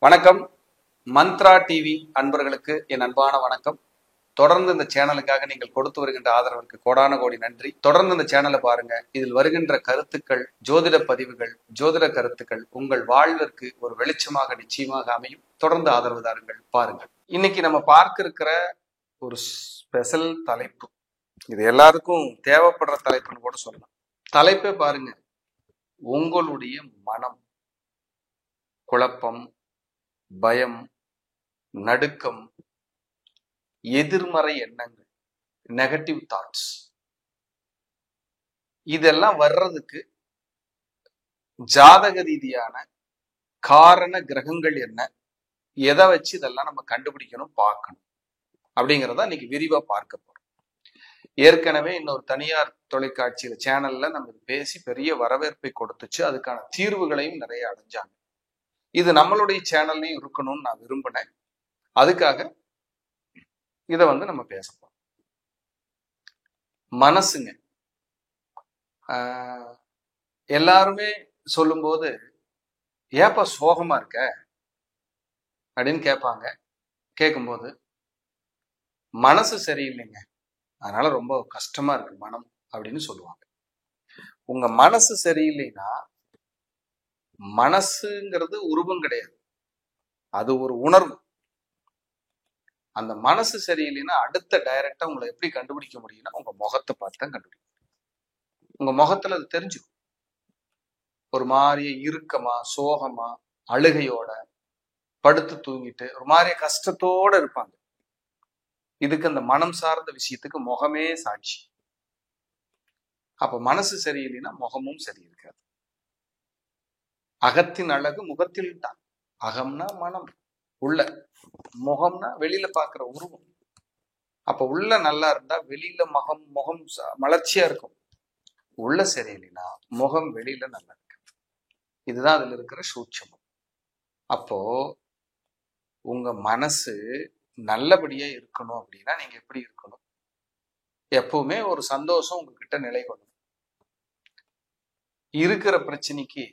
வணக்கம். மந்த்ரா டிவி அன்பர்களுக்கு என் அன்பான வணக்கம். தொடர்ந்து இந்த சேனலுக்காக நீங்கள் கொடுத்து வருகின்ற ஆதரவிற்கு கோடான கோடி நன்றி. தொடர்ந்து இந்த சேனலை பாருங்க. இதில் வருகின்ற கருத்துக்கள், ஜோதிட பதிவுகள், ஜோதிட கருத்துக்கள் உங்கள் வாழ்விற்கு ஒரு வெளிச்சமாக நிச்சயமாக அமையும். தொடர்ந்து ஆதரவு தாருங்கள், பாருங்கள். இன்னைக்கு நம்ம பார்க்க இருக்கிற ஒரு ஸ்பெஷல் தலைப்பு, இது எல்லாருக்கும் தேவைப்படுற தலைப்புன்னு கூட சொல்லலாம். தலைப்பே பாருங்க, உங்களுடைய மனம், குழப்பம், பயம், நடுக்கம், எதிர்மறை எண்ணங்கள், நெகட்டிவ் தாட்ஸ், இதெல்லாம் வர்றதுக்கு ஜாதக ரீதியான காரண கிரகங்கள் என்ன, எதை வச்சு இதெல்லாம் நம்ம கண்டுபிடிக்கணும், பார்க்கணும் அப்படிங்கிறத இன்னைக்கு விரிவா பார்க்க போறோம். ஏற்கனவே இன்னொரு தனியார் தொலைக்காட்சியில சேனல்ல நம்ம பேசி பெரிய வரவேற்பை கொடுத்துச்சு. அதுக்கான தீர்வுகளையும் நிறைய அடைஞ்சாங்க. இது நம்மளுடைய சேனல்லையும் இருக்கணும்னு நான் விரும்பினேன். அதுக்காக இதை நம்ம பேசப்போம். மனசுங்க, எல்லாருமே சொல்லும்போது ஏப்பா சோகமா இருக்க அப்படின்னு கேட்பாங்க. கேட்கும்போது மனசு சரியில்லைங்க, அதனால ரொம்ப கஷ்டமா இருக்கு மனம் அப்படின்னு சொல்லுவாங்க. உங்க மனசு சரியில்லைன்னா, மனசுங்கிறது உருவம் கிடையாது, அது ஒரு உணர்வு. அந்த மனசு சரியில்லைன்னா அடுத்த டைரக்டா உங்களை எப்படி கண்டுபிடிக்க முடியும்னா, உங்க முகத்தை பார்த்து தான் கண்டுபிடிக்க முடியும். உங்க முகத்துல அது தெரிஞ்சுக்கும். ஒரு மாதிரியே இறுக்கமா, சோகமா, அழுகையோட, படுத்து தூங்கிட்டு ஒரு மாதிரியே கஷ்டத்தோட இருப்பாங்க. இதுக்கு அந்த மனம் சார்ந்த விஷயத்துக்கு முகமே சாட்சி. அப்ப மனசு சரியில்லைன்னா முகமும் சரி இருக்காது. அகத்தின் அழகு முகத்தில் தான். அகம்னா மனம், உள்ள. முகம்னா வெளியில பாக்குற உருவம். அப்ப உள்ள நல்லா இருந்தா வெளியில முகம் மலர்ச்சியா இருக்கும். உள்ள சரியில்லைன்னா முகம் வெளியில நல்லா இருக்கு. இதுதான் அதுல இருக்கிற சூட்சமம். அப்போ உங்க மனசு நல்லபடியா இருக்கணும் அப்படின்னா நீங்க எப்படி இருக்கணும்? எப்பவுமே ஒரு சந்தோஷம் உங்ககிட்ட நிலை கொள்ளணும். இருக்கிற பிரச்சனைக்கு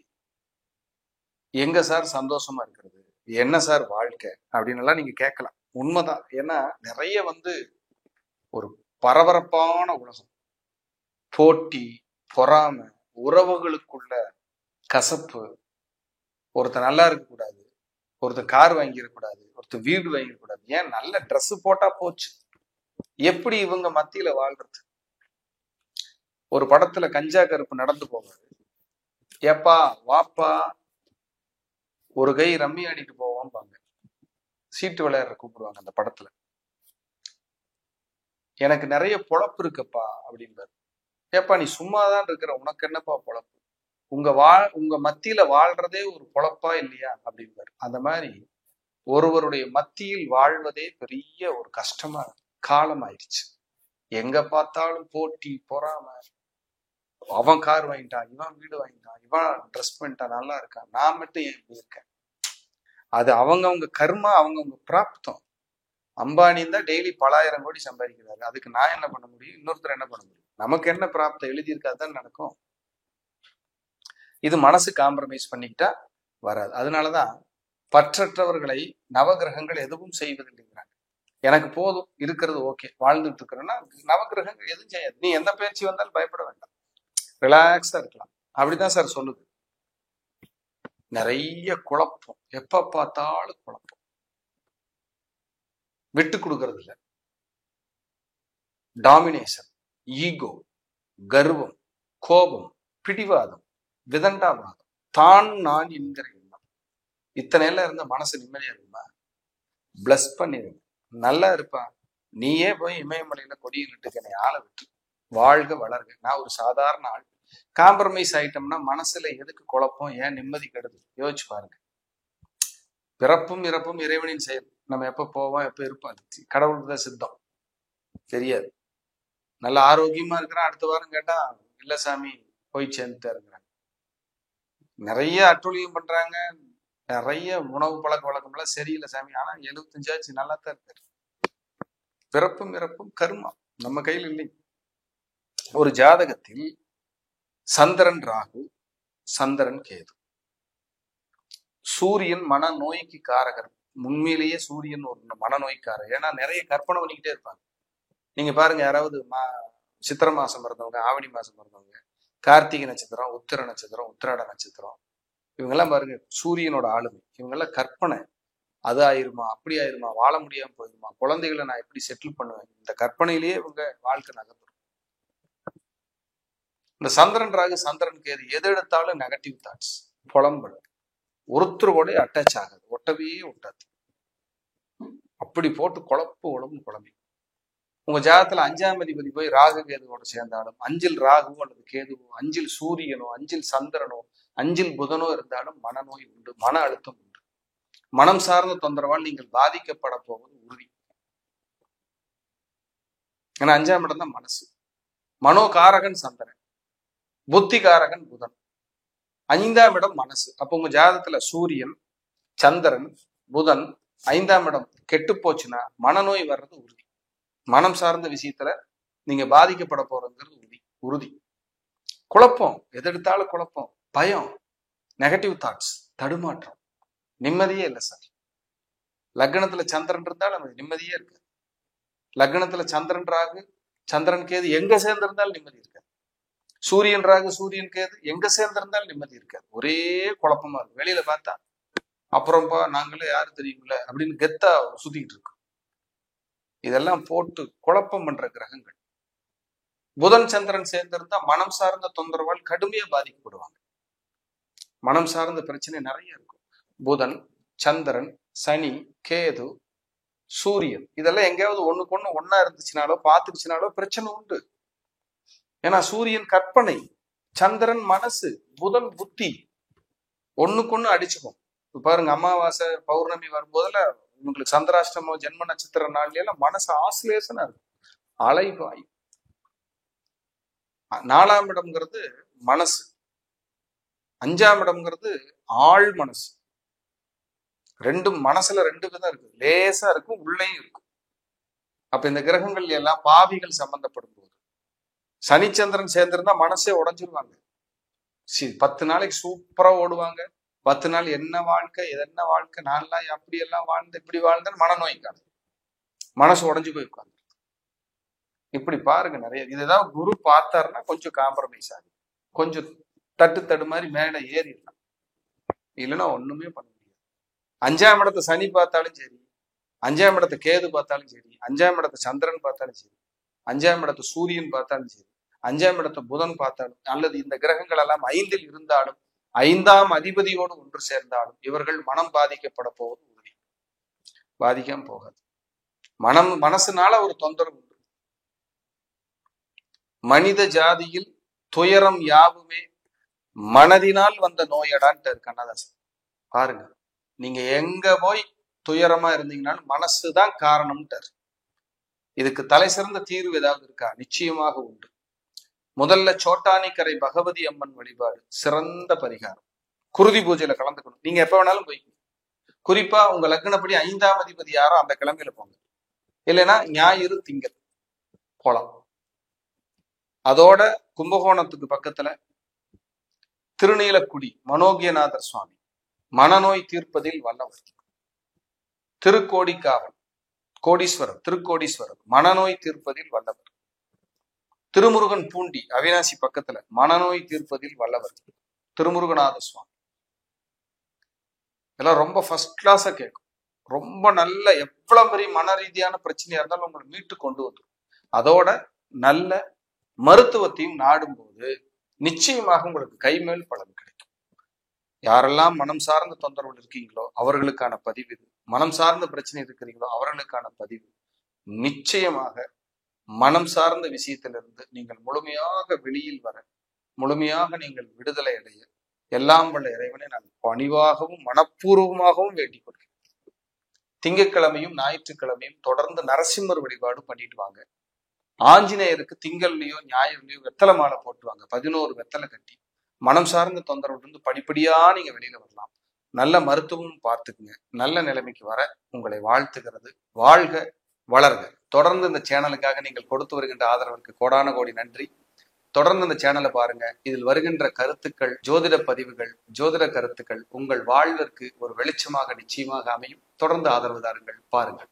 எங்க சார் சந்தோஷமா இருக்கிறது, என்ன சார் வாழ்க்கை அப்படின்னு எல்லாம் நீங்க கேட்கலாம். உண்மைதான். ஏன்னா நிறைய ஒரு பரபரப்பான உலகம், போட்டி, பொறாமை, உறவுகளுக்குள்ள கசப்பு, ஒருத்தர் நல்லா இருக்கக்கூடாது, ஒருத்தர் கார் வாங்கிடக்கூடாது, ஒருத்தர் வீடு வாங்கிடக்கூடாது, ஏன் நல்ல ட்ரெஸ் போட்டா போச்சு, எப்படி இவங்க மத்தியில வாழ்றது? ஒரு படத்துல கஞ்சா கருப்பு நடந்து போவாரு, ஏப்பா வாப்பா ஒரு கை ரம்மி ஆடிட்டு போவாம்பாங்க. சீட்டு விளையாடுற கூப்பிடுவாங்க அந்த படத்துல. எனக்கு நிறைய பொழப்பு இருக்குப்பா அப்படின்பாரு. ஏப்பா நீ சும்மாதான் இருக்கிற, உனக்கு என்னப்பா பொழப்பு? உங்க மத்தியில வாழ்றதே ஒரு பொழப்பா இல்லையா அப்படின்பாரு. அந்த மாதிரி ஒருவருடைய மத்தியில் வாழ்வதே பெரிய ஒரு கஷ்டமா காலம் ஆயிடுச்சு. எங்க பார்த்தாலும் போட்டி, பொறாமை, அவன் கார் வாங்கிட்டான், இவன் வீடு வாங்கிட்டான், இவன் ட்ரெஸ் பண்ணிட்டான், நல்லா இருக்கான், நான் மட்டும் ஏன் இப்படி இருக்கேன்? அது அவங்கவுங்க கர்மா, அவங்கவுங்க பிராப்தம். அம்பானி தான் டெய்லி பல ஆயிரம் கோடி சம்பாதிக்கிறாரு, அதுக்கு நான் என்ன பண்ண முடியும்? இன்னொருத்தர் என்ன பண்ண முடியும்? நமக்கு என்ன பிராப்தம் எழுதி இருக்காதுதான் நடக்கும். இது மனசு காம்ப்ரமைஸ் பண்ணிக்கிட்டா வராது. அதனாலதான் பற்றற்றவர்களை நவகிரகங்கள் எதுவும் செய்வதில்லைங்கிறாங்க. எனக்கு போதும், இருக்கிறது ஓகே, வாழ்ந்துட்டு இருக்கிறேன்னா நவகிரகங்கள் எதுவும் செய்யாது. நீ எந்த பயிற்சி வந்தாலும் பயப்பட வேண்டாம், ரிலாக்ஸா இருக்கலாம். அப்படிதான் சார் சொல்லுது. நிறைய குழப்பம், எப்ப பார்த்தாலும் குழப்பம், விட்டு கொடுக்கறது இல்லை, டாமினேஷன், ஈகோ, கர்வம், கோபம், பிடிவாதம், விதண்டாவாதம், தான் நான் என்கிற எண்ணம். இத்தனை எல்லாம் இருந்த மனசு நிம்மதியா இருக்குமா? பிளஸ் பண்ணிருங்க, நல்லா இருப்பா. நீயே போய் இமயமலையில கொடியில் நிட்டுக்கனை ஆளை விட்டு வாழ்க வளர்க. நான் ஒரு சாதாரண ஆள். காம்ப்ரமைஸ் ஆயிட்டோம்னா மனசுல எதுக்கு குழப்பம், ஏன் நிம்மதி கெடுது? யோசிச்சு பாருங்க. பிறப்பும் இறப்பும் இறைவனின் செயல். நம்ம எப்ப போவோம், எப்ப இருப்போம், கடவுளுக்கு தான் சித்தம், தெரியாது. நல்ல ஆரோக்கியமா இருக்கிறான், அடுத்த வாரம் கேட்டா இல்ல சாமி போய் சேர்ந்துட்டா இருக்கிறாங்க. நிறைய அட்டூழியம் பண்றாங்க, நிறைய உணவு பழக்க வழக்கம் எல்லாம் சரியில்லை சாமி, ஆனா 75 ஆச்சு, நல்லா தான் இருக்காரு. பிறப்பும் இறப்பும் கர்மா, நம்ம கையில் இல்லை. ஒரு ஜாதகத்தில் சந்திரன் ராகு, சந்திரன் கேது, சூரியன் மனநோய்க்கு காரகர். உண்மையிலேயே சூரியன் ஒரு மனநோய்க்காரர். ஏன்னா நிறைய கற்பனை பண்ணிக்கிட்டே இருப்பாங்க. நீங்க பாருங்க, யாராவது சித்திரை மாசம் பிறந்தவங்க, ஆவணி மாசம் பிறந்தவங்க, கார்த்திகை நட்சத்திரம், உத்திர நட்சத்திரம், உத்திராட நட்சத்திரம், இவங்கெல்லாம் பாருங்க சூரியனோட ஆளுமை. இவங்கெல்லாம் கற்பனை. அது ஆயிருமா, அப்படி ஆயிருமா, வாழ முடியாம போயிருமா, குழந்தைகளை நான் எப்படி செட்டில் பண்ணுவேன், இந்த கற்பனையிலேயே இவங்க வாழ்க்கை நகர்ந்துடும். இந்த சந்திரன் ராகு, சந்திரன் கேது எது எடுத்தாலும் நெகட்டிவ் தாட்ஸ், புலம்பல். ஒருத்தர் கூட அட்டாச் ஆகாது, ஒட்டவே ஒட்டாது. அப்படி போட்டு குழம்பு குழம்பி. உங்க ஜாதகத்துல 5ஆம் அதிபதி போய் ராகு கேதுவோட சேர்ந்தாலும், 5ல் ராகுவோ அல்லது கேதுவோ, 5ல் சூரியனோ, 5ல் சந்திரனோ, 5ல் புதனோ இருந்தாலும் மனநோய் உண்டு, மன அழுத்தம் உண்டு. மனம் சார்ந்த தொந்தரவால் நீங்கள் பாதிக்கப்பட போவது உறுதி. ஏன்னா 5ஆம் இடம் தான் மனசு. மனோகாரகன் சந்திரன், புத்திகாரகன் புதன், 5ஆம் இடம் மனசு. அப்ப உங்க ஜாதகத்துல சூரியன், சந்திரன், புதன் 5ஆம் இடம் கெட்டு போச்சுன்னா மனநோய் வர்றது உறுதி. மனம் சார்ந்த விஷயத்துல நீங்க பாதிக்கப்பட போறதுங்கிறது உறுதி. குழப்பம், எதெடுத்தாலும் குழப்பம், பயம், நெகட்டிவ் தாட்ஸ், தடுமாற்றம், நிம்மதியே இல்லை சார். லக்னத்துல சந்திரன் இருந்தால் நமக்கு நிம்மதியே இருக்கு. லக்னத்துல சந்திரன் ராகு, சந்திரன் கேது எங்க சேர்ந்திருந்தாலும் நிம்மதி இருக்காது. சூரியன் ராகு, சூரியன் கேது எங்க சேர்ந்திருந்தாலும் நிம்மதி இருக்காது. ஒரே குழப்பமா இருக்கு. வெளியில பார்த்தா அப்புறம்பா நாங்களே யாரு தெரியுமில்ல அப்படின்னு கெத்தா சுத்திக்கிட்டு இருக்கோம். இதெல்லாம் போட்டு குழப்பம் பண்ற கிரகங்கள். புதன் சந்திரன் சேர்ந்திருந்தா மனம் சார்ந்த தொந்தரவால் கடுமையா பாதிக்கப்படுவாங்க. மனம் சார்ந்த பிரச்சனை நிறைய இருக்கும். புதன், சந்திரன், சனி, கேது, சூரியன் இதெல்லாம் எங்கேயாவது ஒண்ணுக்கு ஒண்ணு ஒன்னா இருந்துச்சுனாலோ பார்த்துச்சுனாலோ பிரச்சனை உண்டு. ஏன்னா சூரியன் கற்பனை, சந்திரன் மனசு, புதன் புத்தி, ஒண்ணுக்கு ஒண்ணு அடிச்சுக்கும். இப்ப பாருங்க, அமாவாசை பௌர்ணமி வரும்போதுல உங்களுக்கு சந்திராஷ்டமோ ஜென்ம நட்சத்திர நாள்ல எல்லாம் மனசு ஆசிலேஷனா இருக்கும், அலைபாய். 4ஆம் இடம்ங்கிறது மனசு, 5ஆம் இடம்ங்கிறது ஆழ் மனசு. ரெண்டும் மனசுல 2 விதம் இருக்கு, லேசா இருக்கும், உள்ளேயும் இருக்கும். அப்ப இந்த கிரகங்கள் எல்லாம் பாவிகள் சம்பந்தப்படும் போது சனிச்சந்திரன் சேர்ந்திருந்தா மனசே உடஞ்சிருவாங்க. 10 நாளைக்கு சூப்பரா ஓடுவாங்க. 10 நாள் என்ன வாழ்க்கை, என்ன வாழ்க்கை, நான்லாம் அப்படி எல்லாம் வாழ்ந்து இப்படி வாழ்ந்தேன்னு மனநோய்க்கான மனசு உடஞ்சு போய் உட்காந்து. இப்படி பாருங்க நிறைய. இதுதான் குரு பார்த்தாருன்னா கொஞ்சம் காம்ப்ரமைஸ் ஆகும், கொஞ்சம் தட்டு மாதிரி மேலே ஏறிடலாம். இல்லைன்னா ஒண்ணுமே பண்ண முடியாது. 5ஆம் இடத்தை சனி பார்த்தாலும் சரி, 5ஆம் இடத்தை கேது பார்த்தாலும் சரி, 5ஆம் இடத்தை சந்திரன் பார்த்தாலும் சரி, 5ஆம் இடத்தை சூரியன் பார்த்தாலும் சரி, 5ஆம் இடத்தை புதன் பார்த்தாலும், அல்லது இந்த கிரகங்கள் எல்லாம் 5ல் இருந்தாலும் 5ஆம் அதிபதியோடு ஒன்று சேர்ந்தாலும் இவர்கள் மனம் பாதிக்கப்பட போவது உறுதி. பாதிக்காம போகாது. மனசுனால ஒரு தொந்தரவு உண்டு. மனித ஜாதியில் துயரம் யாவுமே மனதினால் வந்த நோயடான்ட்டு கண்ணதாசன். பாருங்க, நீங்க எங்க போய் துயரமா இருந்தீங்கன்னாலும் மனசுதான் காரணம்ட்டார். இதுக்கு தலை சிறந்த தீர்வு ஏதாவது இருக்கா? நிச்சயமாக உண்டு. முதல்ல சோட்டானிக்கரை பகவதி அம்மன் வழிபாடு சிறந்த பரிகாரம். குருதி பூஜையில கலந்துக்கணும். நீங்க எப்ப வேணாலும் போய்க்கணும். குறிப்பா உங்க லக்னப்படி 5ஆம் அதிபதி யாரோ அந்த கிழமையில போங்க. இல்லைன்னா ஞாயிறு திங்கள் போலாம். அதோட கும்பகோணத்துக்கு பக்கத்துல திருநீலக்குடி மனோகியநாதர் சுவாமி மனநோய் தீர்ப்பதில் வல்லவர். திருக்கோடிக்காவல் கோடீஸ்வரர், திருக்கோடீஸ்வரர் மனநோய் தீர்ப்பதில் வல்லவர். திருமுருகன் பூண்டி அவினாசி பக்கத்துல மனநோய் தீர்ப்பதில் வல்லவர் திருமுருகநாத சுவாமி. இதெல்லாம் ரொம்ப ஃபர்ஸ்ட் கிளாஸா கேட்கும். ரொம்ப நல்ல, எவ்வளவு பெரிய மன ரீதியான பிரச்சனையா இருந்தாலும் உங்களை மீட்டு கொண்டு வந்துடும். அதோட நல்ல மருத்துவத்தையும் நாடும்போது நிச்சயமாக உங்களுக்கு கைமேல் பலன் கிடைக்கும். யாரெல்லாம் மனம் சார்ந்த தொந்தரவு இருக்கீங்களோ அவர்களுக்கான பதிவு இது. மனம் சார்ந்த பிரச்சனை இருக்கிறீங்களோ அவர்களுக்கான பதிவு. நிச்சயமாக மனம் சார்ந்த விஷயத்திலிருந்து நீங்கள் முழுமையாக வெளியில் வர, முழுமையாக நீங்கள் விடுதலை அடைய எல்லாம் வல்ல இறைவனை நான் பணிவாகவும் மனப்பூர்வமாகவும் வேண்டிக் கொள்கிறேன். திங்கட்கிழமையும் ஞாயிற்றுக்கிழமையும் தொடர்ந்து நரசிம்மர் வழிபாடு பண்ணிட்டு வாங்க. ஆஞ்சநேயருக்கு திங்கள்லயோ ஞாயிறுலயோ வெத்தலை மாலை போட்டுவாங்க. 11 வெத்தலை கட்டி மனம் சார்ந்த தொந்தரவு இருந்து படிப்படியா நீங்க வெளியில வரலாம். நல்ல மருத்துவமும் பார்த்துக்குங்க. நல்ல நிலைமைக்கு வர உங்களை வாழ்த்துகிறது. வாழ்க வளர்க. தொடர்ந்து இந்த சேனலுக்காக நீங்கள் கொடுத்து வருகின்ற ஆதரவிற்கு கோடான கோடி நன்றி. தொடர்ந்து அந்த சேனலை பாருங்க. இதில் வருகின்ற கருத்துக்கள், ஜோதிட பதிவுகள், ஜோதிட கருத்துக்கள் உங்கள் வாழ்விற்கு ஒரு வெளிச்சமாக நிச்சயமாக அமையும். தொடர்ந்து ஆதரவு தாருங்கள். பாருங்கள்.